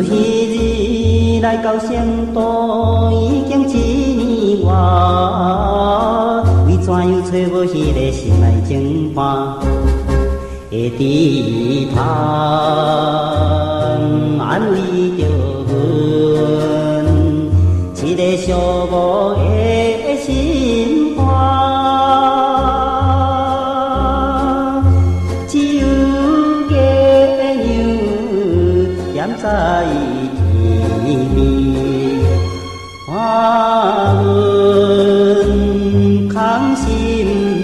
自迄日来到成都，已经1年外，为怎样找无迄个心内情伴，会伫旁安慰着阮，一个寂寞的心肝，只有月亮踮在天边，换阮空心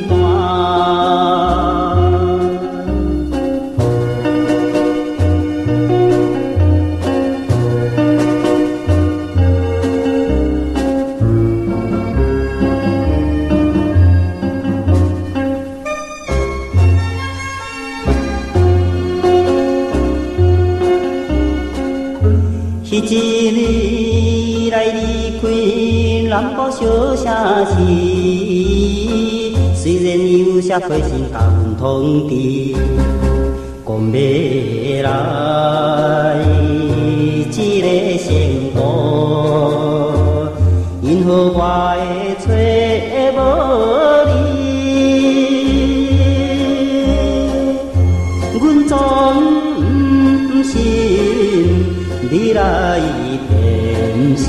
肝。迄一日来离开南部小城市，虽然有写回信甲阮通知，讲要来这个成都，因何我会找无你？阮总不信你来骗时，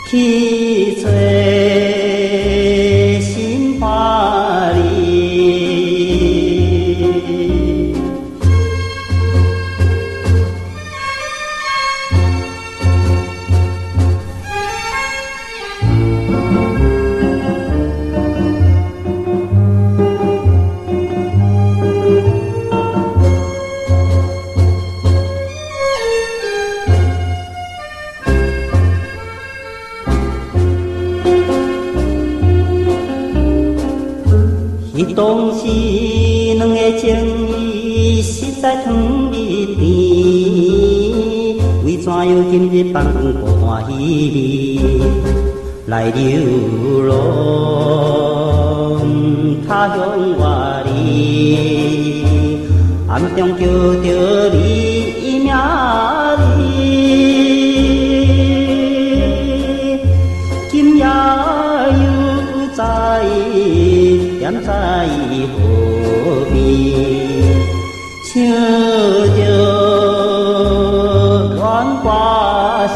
去找心伴侣。迄当时两个情谊实在长日甜，为怎样今日放光孤单彼离，来流浪他乡外里，暗中叫着你名字，今夜又在踮在河边，唱着恋歌诗。